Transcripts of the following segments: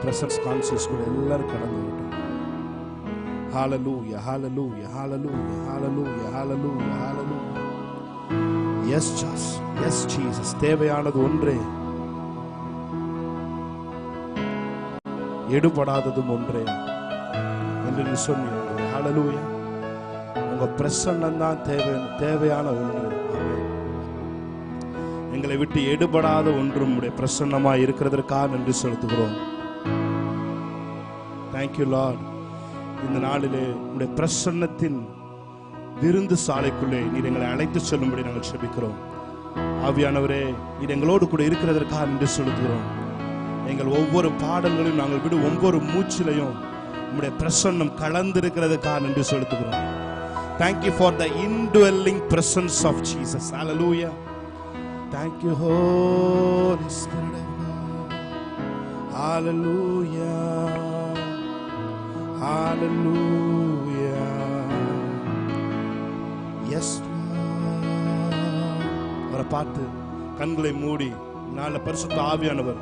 Presence conscious கூட எல்லாரும் கடந்து வரட்டும். ஹalleluya hallelujah hallelujah hallelujah hallelujah hallelujah. Yes Jesus. தேவையானது ஒன்றே, எடுபடாததும் ஒன்றே என்று நீ சொன்னீங்க. ஹalleluya. உங்க பிரசன்னம் தான் தேவையான ஒன்று. எங்களை விட்டு எடுபடாத ஒன்றும் உடைய பிரசன்னமாய் இருக்கிறதற்காக நன்றி செலுத்துகிறோம். Thank you Lord. இந்த நாளிலே உடைய பிரசன்னத்தின் விருந்து சாலைக்குள்ளே நீர் எங்களை அழைத்து செல்லும்படி நாங்கள் செபிக்கிறோம். ஆவியானவரே, நீர் எங்களோடு கூட இருக்கிறதற்காக நன்றி செலுத்துகிறோம். எங்கள் ஒவ்வொரு பாடல்களையும் நாங்கள் விடும் ஒவ்வொரு மூச்சிலையும் உடைய பிரசன்னம் கலந்திருக்கிறதுக்காக நன்றி செலுத்துகிறோம். Thank you for the indwelling presence of Jesus. Hallelujah. Thank you, Holy Spirit of God. Hallelujah. Hallelujah. Yes, Lord. அவரை பார்த்து கண்களை மூடி நாளை பரிசுத்த ஆவியானவர்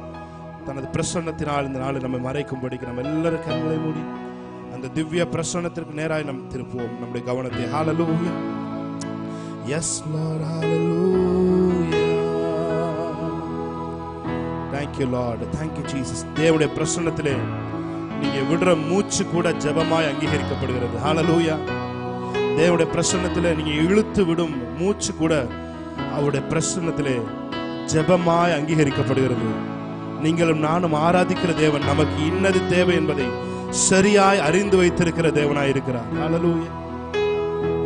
தனது பிரசன்னத்தினால் இந்த நாளை நம்மை மறைக்கும்படிக்கு நம்ம எல்லாரும் கண்களை மூடி அந்த திவ்ய பிரசன்னத்திற்கு நேராய் நாம் திருப்புவோம் நம்முடைய கவனத்தை. ஹalleluya. Yes Lord. Hallelujah. Thank you Lord. Thank you Jesus. தேவனுடைய பிரசன்னத்திலே நீங்க விடுற மூச்சு கூட ஜெபமாய் அங்கீகரிக்கப்படுகிறது. ஹalleluya. தேவனுடைய பிரசன்னத்திலே நீங்க இழுத்து விடும் மூச்சு கூட அவருடைய பிரசன்னத்திலே ஜெபமாய் அங்கீகரிக்கப்படுகிறது. நீங்களும் நானும் ஆராதிக்கிற தேவன் நமக்கு இன்னது தேவை என்பதை சரியாய் அறிந்து வைத்திருக்கிற தேவனாய் இருக்கிறார். ஹalleluya.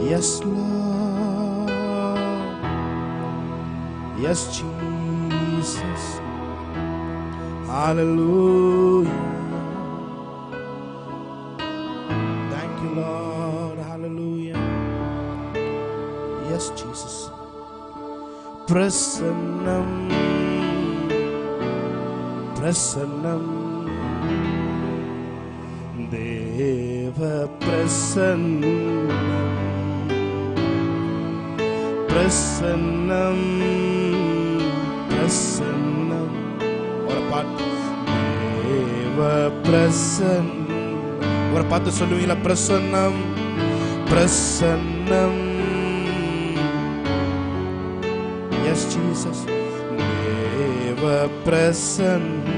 Yes Lord. Yes Jesus. Hallelujah. Thank you Lord. Hallelujah. Yes Jesus. Prasannam தேவ பிரசன்னம் ஒரு பாட்டு. தேவ பிரசன்னம் ஒரு பாட்டு சொல்லுவீங்களா? பிரசன்னம். Yes Jesus. தேவ பிரசன்னம்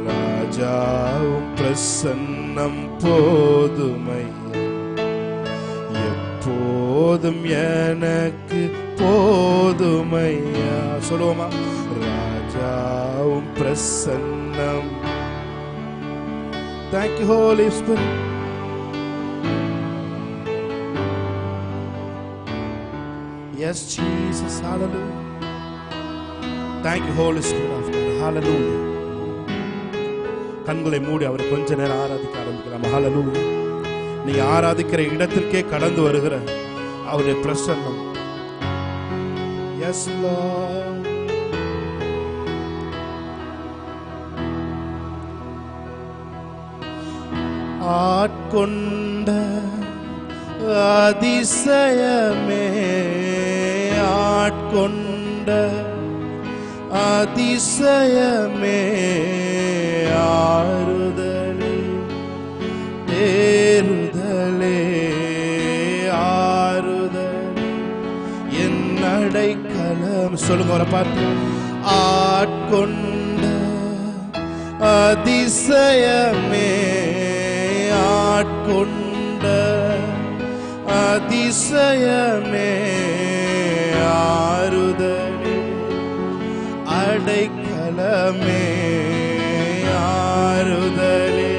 ராஜாவும் பிரசன்னம் போதுமையா, எப்போதும் எனக்கு போதுமையா. சொல்லுவோமா? ராஜாவும் பிரசன்னம். Thank you Holy Spirit. Yes Jesus. Hallelujah. Thank you Holy Spirit of God. Hallelujah. கண்களை மூடி அவரை கொஞ்ச நேரம் ஆராதிக்க ஆரம்பிக்கலாம். ஹalleluya. நீ ஆராதிக்கிற இடத்திற்கே கடந்து வருகிற அவருடைய பிரசன்னம். Yes Lord. ஆட்கொண்ட அதிசயமே, ஆட்கொண்ட அதிசயமே, ஆறுதலே தேறுதலே, ஆறுதலே என் அடைக்கலம். சொல்லுங்க அவரை பார்த்து. ஆட்கொண்ட அதிசயமே, ஆட்கொண்ட அதிசயமே, ஆறுதலே அடைக்கலமே, ஆறுதலே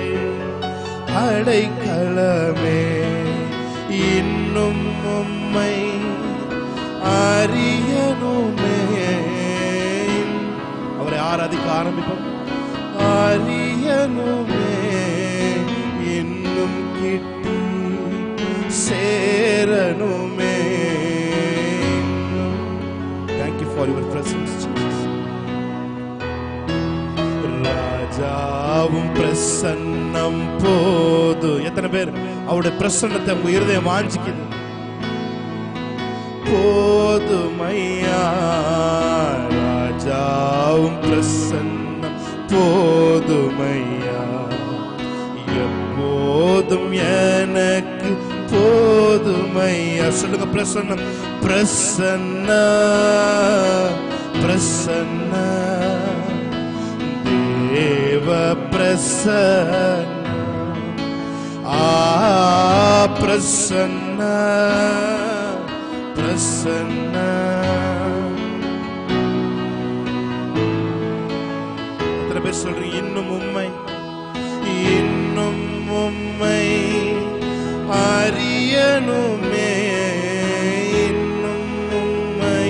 அடைக்கலமே. இன்னும் உம்மை அறியணுமே. அவரை ஆராதிக்க ஆரம்பிப்போம். அறியணுமே, இன்னும் கிட்டி சேரணுமே. Thank you for your presence Jesus. ராஜாவும் பிரசன்னம் போது. எத்தனை பேர் அவருடைய பிரசன்னத்தை உங்க இருதயம் வாஞ்சிக்குது? போதுமையா ராஜாவும் பிரசன்னம் போதுமையா, எப்போதும் எனக்கு போதுமையா. சொல்லுங்க, பிரசன்னம், பிரசன்ன பிரசன்ன தேவ பிரசன்ன, பிரசன்ன பிரசன்ன. எத்தனை பேர் சொல்றீங்க, இன்னும் உம்மை, இன்னும் உம்மை அறியணுமே, இன்னும் உம்மை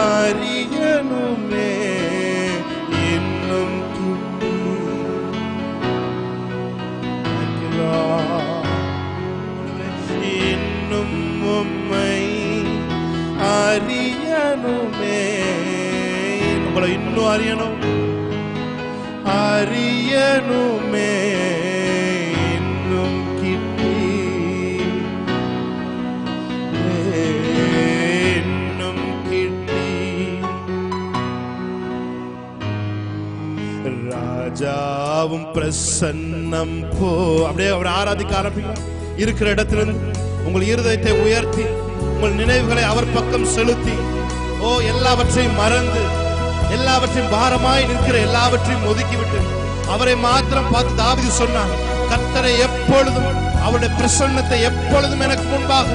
அறியணுமே, இன்னும் இன்னும் உம்மை அறியணுமே. உங்களை இன்னும் அறியணும், அறியணுமே, இன்னும் கிட்டி, இன்னும் கிட்டி. ராஜாவும் பிரசன்னம் போ. அப்படியே அவர் ஆராதிக்க ஆரம்பிக்கலாம். இருக்கிற இடத்திலிருந்து உங்கள் இருதயத்தை உயர்த்தி, உங்கள் நினைவுகளை அவர் பக்கம் செலுத்தி, எல்லாவற்றையும் மறந்து, எல்லாவற்றையும் பாரமாய் நிற்கிற எல்லாவற்றையும் ஒதுக்கிவிட்டு அவரை மாத்திரம் பார்த்து தாவீது சொன்னான், கர்த்தரை எப்பொழுதும், அவருடைய பிரசன்னத்தை எப்பொழுதும் எனக்கு முன்பாக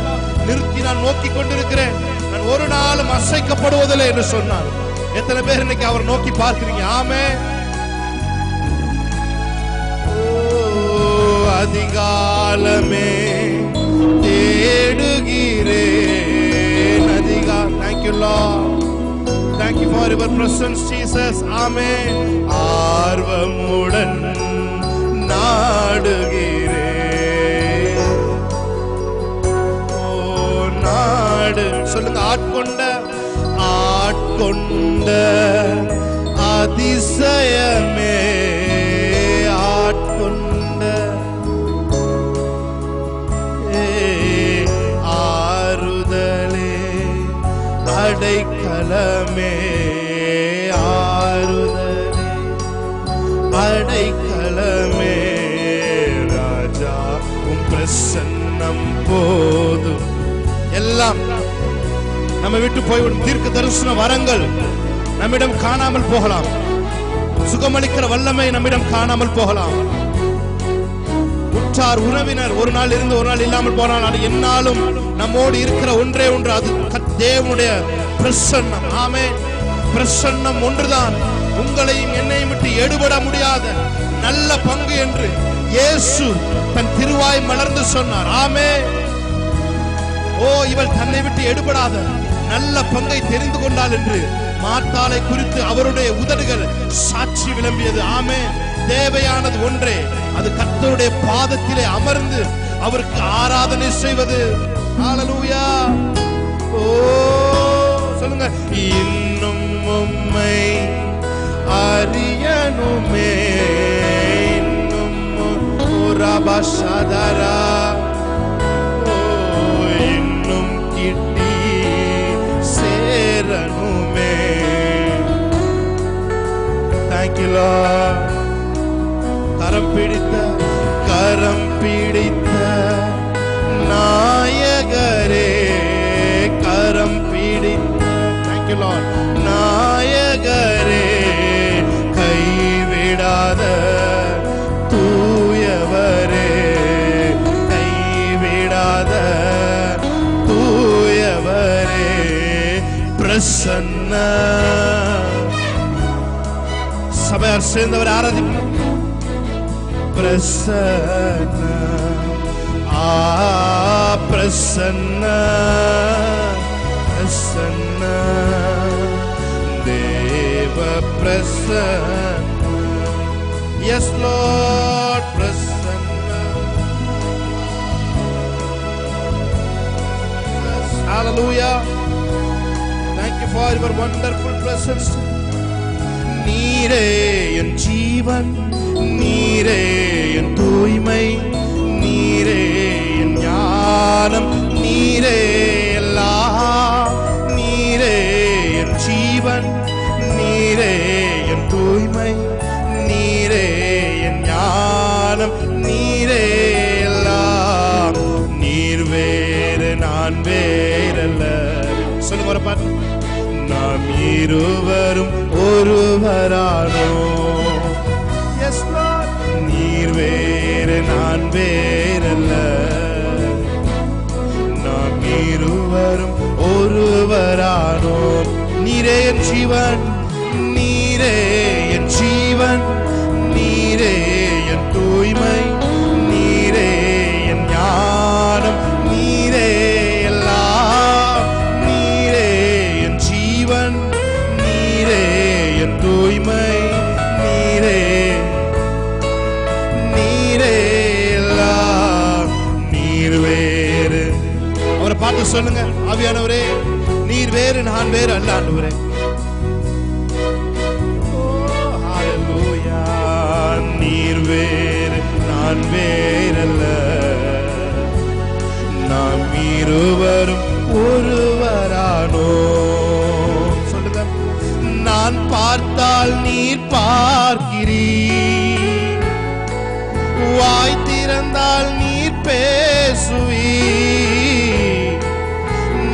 நிறுத்தி நான் நோக்கி கொண்டிருக்கிறேன், நான் ஒரு நாளும் அசைக்கப்படுவதில்லை என்று சொன்னான். எத்தனை பேர் இன்னைக்கு அவர் நோக்கி பார்க்கிறீங்க? ஆமென். அதிகாலமே தேடுகிறேன், Thank you, Lord. Thank you for your presence, Jesus. Amen. ஆர்வமுடன் நாடுகிறேன், நாடு. சொல்லுங்க, ஆட்கொண்ட ஆட்கொண்ட அதிசயமே, ஆட்கொண்ட ஆறுதலே, அடைக்கலமே, ஆறுதலே, அடைக்கலமே. ராஜா உம் பிரசன்னம் போதும். எல்லாம் நம்ம விட்டு போய்விடும். தீர்க்க தரிசன வரங்கள் நம்மிடம் காணாமல் போகலாம், சுகமளிக்கிற வல்லமை நம்மிடம் காணாமல் போகலாம். உற்றார் உறவினர் ஒரு நாள் இருந்து ஒரு நாள் இல்லாமல் போனால் என்னாலும் நம்மோடு இருக்கிற ஒன்றே ஒன்று, அது தேவனுடைய பிரசன்னம். ஆமென். பிரசன்னம் ஒன்றுதான் உங்களையும் என்னையும் விட்டு எடுபட முடியாத நல்ல பங்கு என்று இயேசு தன் திருவாய் மலர்ந்து சொன்னார். ஆமென். இவள் தன்னை விட்டு எடுபடாத நல்ல பங்கை தெரிந்து கொண்டாள் என்று மார்த்தாளை குறித்து அவருடைய உதடுகள் சாட்சி விளம்பியது. ஆமென். தேவையானது ஒன்றே, அது கர்த்தருடைய பாதத்திலே அமர்ந்து அவருக்கு ஆராதனை செய்வது. ஹல்லேலூயா. சொல்லுங்க, இன்னும் உம்மை அறியணுமே, இன்னும் ரபஷதரா, இன்னும் கிட்டி சேரணுமே. Thank you, Lord. கரம் பிடித்த நாயகரே, கரம் பிடித்த, Thank you, Lord, நாயகரே, கைவிடாத தூயவரே, கைவிடாத தூயவரே, பிரசன்ன. சபையார் சேர்ந்தவர் ஆராதிக்கணும். பிரசன்ன, பிரசன்ன, பிரசன்ன, தேவ Prasanna. Yes, Lord, Prasanna. Hallelujah. Thank you for your wonderful presence. நீரே என் ஜீவன், நீரே என் தூய்மை, நீரே என் ஞானம், நீரே எல்லாம், நீரே என் ஜீவன், நீரே என் தூய்மை, ஞானம் நீரே எல்லாம். நீர் வேறு நான் வேறல்ல. சொல்லுங்க ஒரு பாட்டு. நாம் இருவரும் ஒருவரானோ. S Lord. நீர் வேறு நான் வேறல்ல. நாம் இருவரும் ஒருவரானோ. நீரே என் ஜீவன், நீரே என் ஜீவன், நீரே என் தூய்மை, நீரே என் ஞானம், நீரே எல்லாம். நீரே என் ஜீவன், நீரே என் தூய்மை, நீரே நீரே எல்லாம். நீர் வேறு. அவரை பார்த்து சொல்லுங்க, ஆவியானவரே நீர் வேறு நான் வேறு அல்ல ஆண்டவரே. ஹalleluya. நீர் வேறு நான் வேறல்ல. நாம் இருவரும் ஒருவரானோ. சொல்லுங்க. நான் பார்த்தால் நீர் பார்க்கிறீர், வாய் திறந்தால் நீர் பேசுவீர்.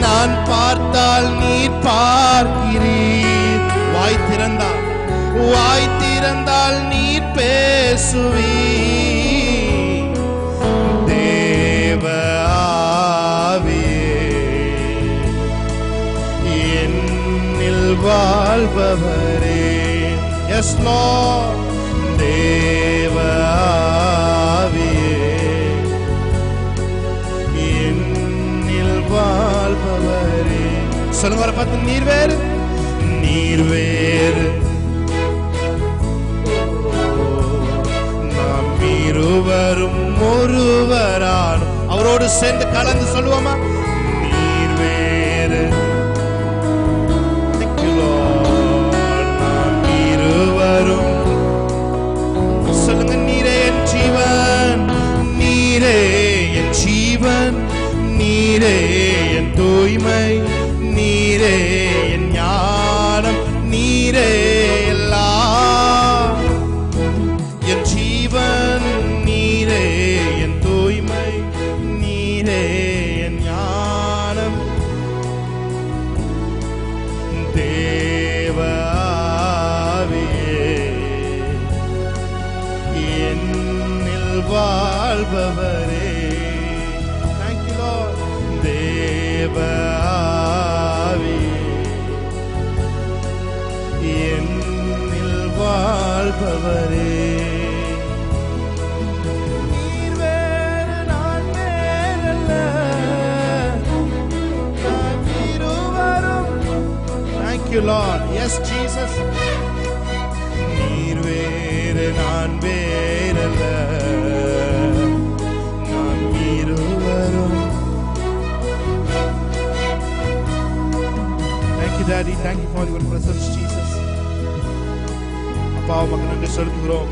நான் பார்த்தால் நீர் பார்க்கிறீர், வாய் திறந்தால் நீர் பேசுவீர். தேவ ஆவியே என்னில் வாழ்பவரே. S Lord. தேவ ஆவியே என்னில் வாழ்பவரே. சொல்லுங்க வர பார்த்து. நீர் வேறு, நீர் வேறு. நாம் இருவரும் ஒருவரானோ. அவரோடு சேர்ந்து கலந்து சொல்லுவோமா? நீர் வேறு. நாம் இருவரும். சொல்லுங்க. நீரே என் ஜீவன், நீரே என் ஜீவன், நீரே என் தூய்மை, நீரே என் ஞானம், நீரே எல்லாம். என் ஜீவன், நீரே என் தூய்மை, நீரே என் ஞானம். தேவ ஆவியே என்னில் வாழ்பவரே. Thank you Lord. தேவ ஆவியே என்னில் வாழ்பவரே. நீர் வேறு நான் வேறல்ல. நாம் இருவரும். Thank you Lord. Yes Jesus. நீர் வேறு நான் வேறல்ல. நாம் இருவரும். Thank you Daddy. Thank you for your presence Jesus. அப்பா உமக்கு நன்றி செலுத்துகிறோம்.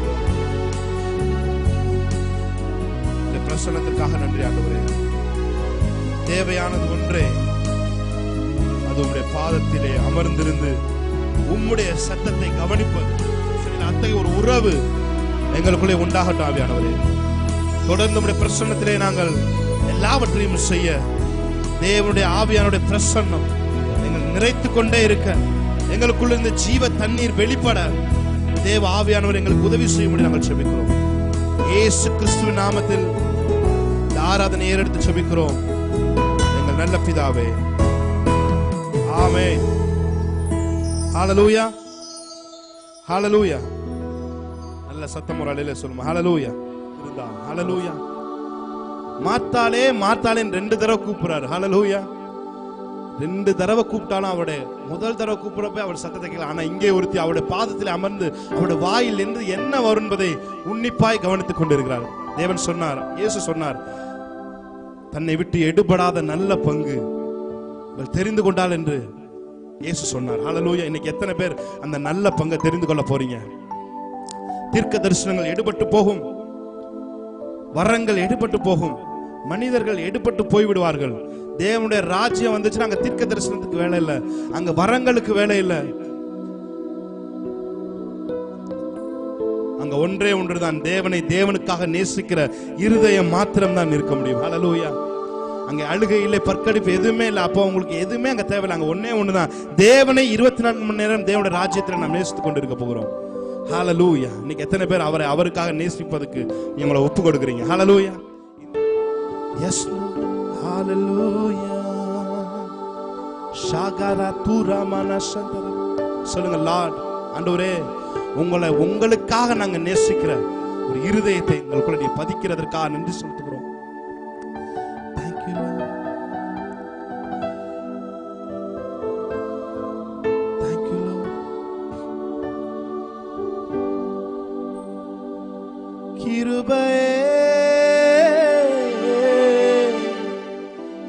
இந்த பிரசன்னத்திற்காக நன்றி ஆண்டவரே. தேவையானது ஒன்றே, அது உம்முடைய பாதத்திலே அமர்ந்திருந்து உம்முடைய சத்தத்தை கவனிப்பது. அத்தகைய ஒரு உறவு எங்களுக்குள்ளே உண்டாகட்டும் ஆவியானவரே. தொடர்ந்து உம்முடைய பிரசன்னத்திலே நாங்கள் எல்லாவற்றையும் செய்ய தேவனுடைய ஆவியானுடைய பிரசன்னம் எங்கள் நிறைத்துக் கொண்டே இருக்க, எங்களுக்குள்ள இந்த ஜீவ தண்ணீர் வெளிப்பட தேவ ஆவியானவர் எங்களுக்கு உதவி செய்யும்படி நாங்கள் ஜெபிக்கிறோம். இயேசு கிறிஸ்துவின் நாமத்தில் இந்த ஆராதனை ஏறெடுத்து ஜெபிக்கிறோம் எங்கள் நல்ல பிதாவே. ஆமென். ஹalleluya. ஹalleluya. நல்ல சத்தம் ஒரு அலையில சொல்லுமா. ஹalleluya. இருந்தா ஹalleluya. மாத்தாளே மாத்தாளே ரெண்டு தடவை கூப்பிடுறாரு. ஹalleluya. ரெண்டு தடவை கூப்பிட்டாலும் அவருடைய முதல் தடவை கூப்பிடுறப்ப அவர் சத்தத்தை கேட்கல. ஆனா இங்கே ஒருத்தி அவருடைய பாதத்தில் அமர்ந்து அவருடைய வாயில் இருந்து என்ன வரும் என்பதை உன்னிப்பாய் கவனித்துக் கொண்டிருக்கிறார். தேவன் சொன்னார், இயேசு சொன்னார், தன்னை விட்டு எடுபடாத நல்ல பங்கு அவள் தெரிந்து கொண்டாள் என்று இயேசு சொன்னார். ஹalleluya. இன்னைக்கு எத்தனை பேர் அந்த நல்ல பங்கை தெரிந்து கொள்ள போறீங்க? தீர்க்க தரிசனங்கள் எடுபட்டு போகும், வரங்கள் எடுபட்டு போகும், மனிதர்கள் எடுபட்டு போய்விடுவார்கள். தேவனுடைய ராஜ்யம் வந்துச்சுன்னா அங்க தீர்க்க தரிசனத்துக்கு வேலை இல்லை, அங்க வரங்களுக்கு வேலை இல்லை, அங்க ஒன்றே ஒன்றுதான், தேவனை தேவனுக்காக நேசிக்கிற இருதயம் மாத்திரம் தான் இருக்க முடியும். ஹல்லேலூயா. அங்க அழுகை இல்லை, பற்கடிப்பு எதுவுமே இல்லை. அப்போ உங்களுக்கு எதுவுமே அங்க தேவையில்லை. அங்க ஒன்னே ஒண்ணுதான், தேவனை 24 மணி நேரம் தேவனுடைய ராஜ்யத்தில் நாம் நேசித்துக் கொண்டு இருக்க போகிறோம். ஹல்லேலூயா. இன்னைக்கு எத்தனை பேர் அவருக்காக நேசிப்பதற்கு உங்களை ஒப்பு கொடுக்குறீங்க? ஹல்லேலூயா. எஸ் ஹல்லேலூயா. ஷாகரா தூராமன சந்தர. சொல்லுங்க, லார்ட், ஆண்டவரே, உங்களுக்காக நாங்க நேசிக்கிற ஒரு இருதயத்தை எங்களுக்குள்ள நீ பதிக்கிறதற்காக நன்றி செலுத்துகிறோம். Thank you, Lord. Thank you, Lord. கிருபையே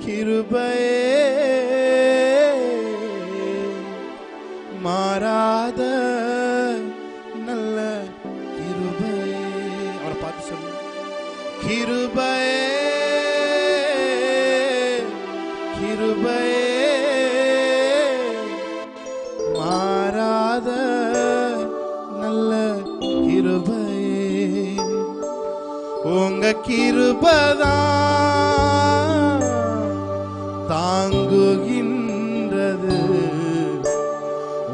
கிருபையே மாறாத நல்ல கிருபையே. அவரை பார்த்து சொல்லு, கிருபையே கிருபையே மாறாத நல்ல கிருபையே. உங்க கிருபைதான் தாங்குகின்றது,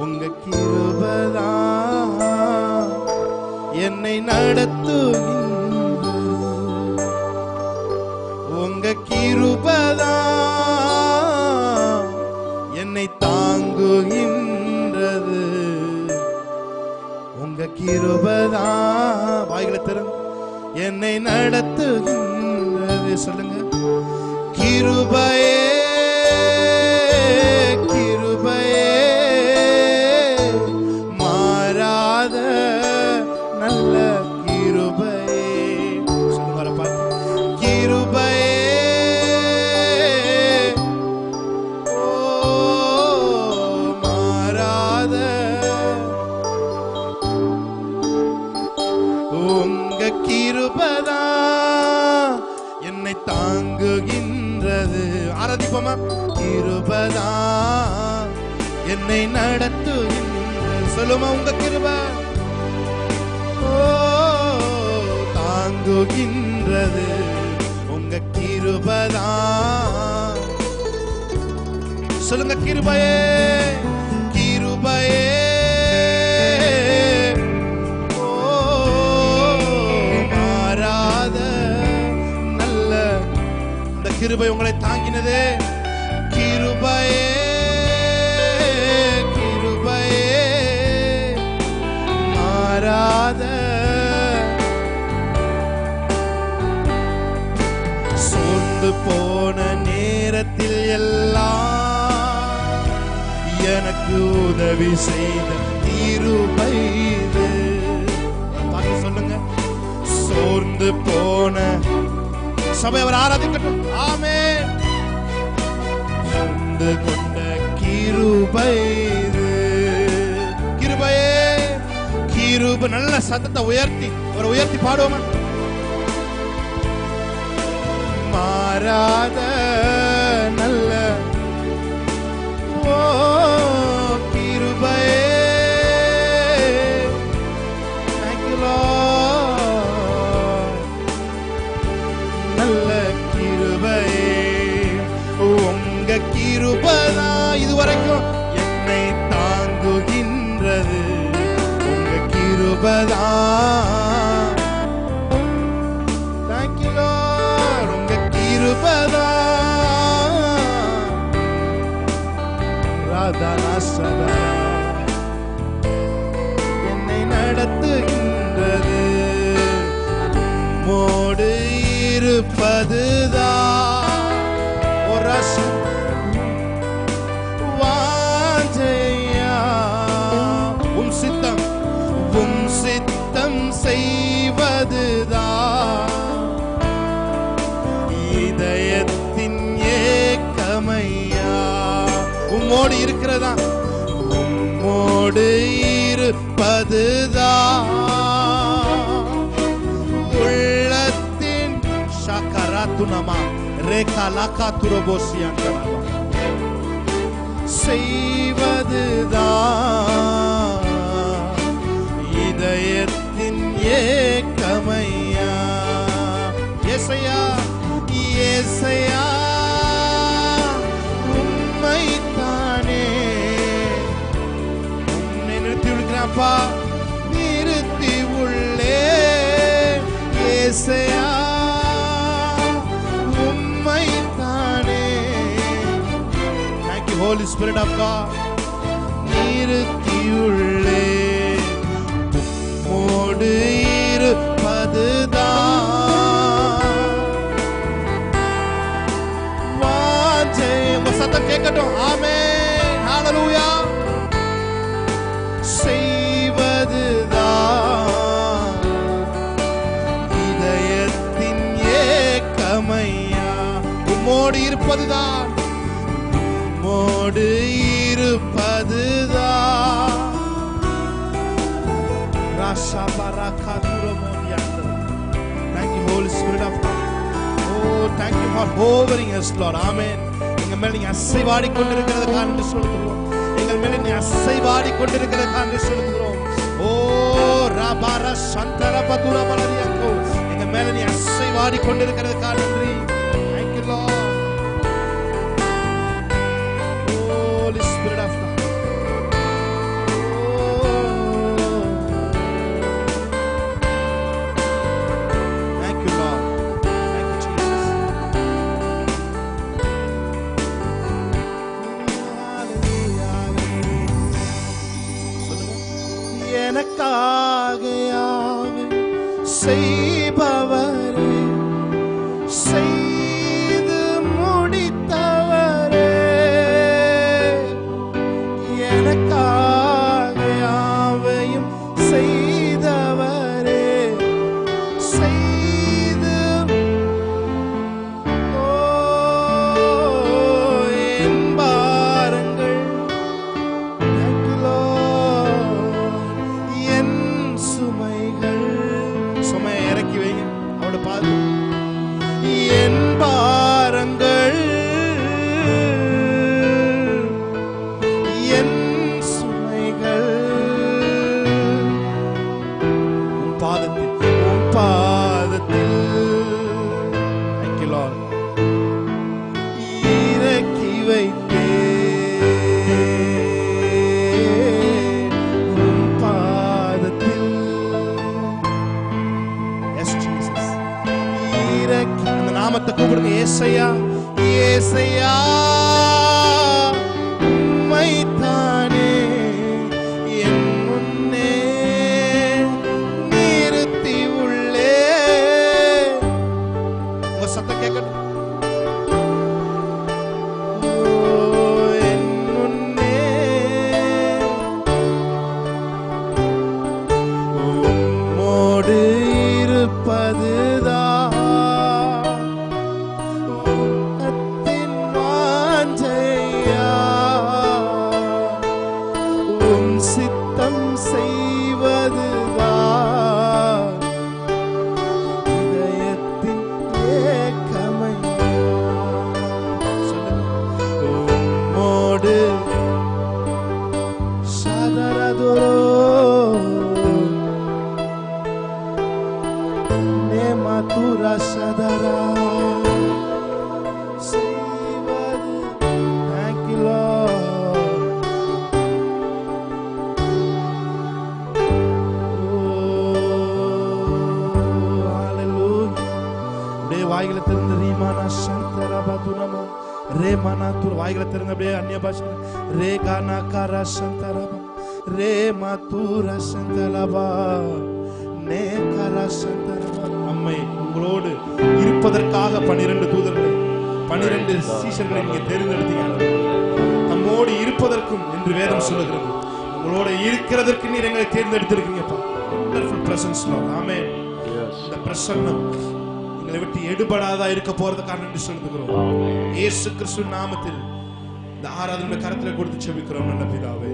உங்க கிருபைதான் என்னை நடத்துகின்றது, உங்க கிருபைதான் என்னை தாங்குகின்றது, உங்க கிருபைதான் வாய்களை திறந்து என்னை நடத்துகின்றது. சொல்லுங்க, கிருபையே கிருபையே மாறாத நல்ல கிருபையே. சொல்லுங்க, வர பாரு, கிருபையே ஓ மாறாத உங்க கிருபைதான் என்னை தாங்குகின்றது. ஆராதிப்போமா? கிருபைதான் என்னை நடத்துகின்றது. சொல்லுமா, உங்க கிருபை ஓ தாங்குகின்றது, உங்க கிருபைதான். சொல்லுங்க, கிருபையே கிருபையே கிருபை உங்களை தாங்கினதே. கிருபையே கிருபையே மாறாத. சோர்ந்து போன நேரத்தில் எல்லாம் எனக்கு உதவி செய்த கிருபை இது. பார்த்து சொல்லுங்க, சோர்ந்து போன சபை அவர் ஆராதிக்கட்டும். ஆமென். சோர்ந்து கொண்ட கிருபை இது. கிருபையே கிருபை. நல்ல சத்தத்தை உயர்த்தி அவரை உயர்த்தி பாடுவோமா? மாறாத நல்ல ஓ கிருபையே. Thank you, Lord. நல்ல கிருபையே, உங்க கிருபைதான் இதுவரைக்கும் என்னை தாங்குகின்றது, உங்க கிருபைதான். Thank you, Lord. உங்க கிருபைதான் ராதாநாசதா என்னை நடத்துகின்றது, மோடு இருப்பதுதான் ஒரு வாஞ்சையா. உம் சித்தம் செய்வதுதான் இதயத்தின் ஏக்கமையா. உம்மோடு இருக்கிறதா, உம்மோடு இருப்பதுதான் உள்ளத்தின் ஷகராத்துனமா ரேகலகா துரோபோசியங்கரவா செய்வதுதான் இதயத்தின் ஏக்கமையா. ஏசையா ஏசையா உம்மைத்தானே உன்னை நிறுத்தி விடுகிறாப்பா, நிறுத்தி உள்ளே. ஏசையா உம்மைத்தானே. Thank you Holy Spirit of God. நிறுத்தி உள்ளே உம்மோடு இருப்பதுதான் வாஞ்சை. உங்க சத்தம் கேட்கட்டும். ஆமென், ஹalleluya. செய்வதுதான் இதயத்தின் ஏக்கமையா. உம்மோடு இருப்பதுதான், உம்மோடு இருப்பதுதான். Thank you Holy Spirit of God. Oh, thank you for hovering us Lord. Amen. எங்கள் மேல் நீங்க அசைவாடி கொண்டிருக்கிறதுக்காக நன்றி செலுத்துகிறோம். எங்கள் மேல் நீ அசைவாடி கொண்டிருக்கிறதுக்காக நன்றி செலுத்துகிறோம். ஓ ரபார சந்தர பதுர பலரியாக்கோ, எங்கள் மேல் நீ அசைவாடி கொண்டிருக்கிறதுக்காக நன்றி. Thank you Lord. Holy Spirit of God. எனக்காக செய்பவரே, செய்து முடித்தவரே, எனக்காக யாவையும் செய்தவரே, செய்து என் பாரங்கள் சுமையை இறக்கி வைங்க. அவட பாரு, என் பாரங்கள் என் சுமைகள் உன் பாதத்தில், உன் பாதத்தில் Thank you Lord. இறக்கி வைத்தே அந்த நாமத்தை கூப்பிடுங்க. ஏசையா ஏசையா உம்மைத்தானே என் முன்னே நிறுத்தி உள்ளே. உங்க சத்தம் கேட்கட்டும். என் முன்னே உம்மோடு இருப்பதுதான் சித்தம் செய்வதுதான் இதயத்தின் ஏக்கமையா. உம்மோடு சதரதுரோ நேமதுரா சதரா செய்வது. Thank you Lord. வாய்களை திறந்து ரீமானா சந்தரபதுனமா ரேமானா துர் வாய்களை திறந்து அப்படியே அந்நிய பாஷை ரே கானா காரா சந்தரபா ரே மாதுரா சந்தலபா நே காரா சந்தரபா. அம்மை உங்களோடு இருப்பதற்காக 12 தூதர்களை 12 சீஷர்களை நீங்க தேர்ந்தெடுத்தீங்க. நம்மோடு இருப்பதற்கும் என்று வேதம் சொல்லுகிறது. உங்களோட இருக்கிறதற்கு நீர் எங்களை தேர்ந்தெடுத்திருக்கீங்கப்பா. wonderful presence Lord. ஆமென். இந்த பிரசன்னம் எங்களை விட்டு எடுபடாதா இருக்க போறதுக்காக நன்றி செலுத்துகிறோம். இயேசு கிறிஸ்து நாமத்தில் இந்த ஆராதனை கரத்தில் கொடுத்து செபிக்கிறோம் நல்ல பிதாவே.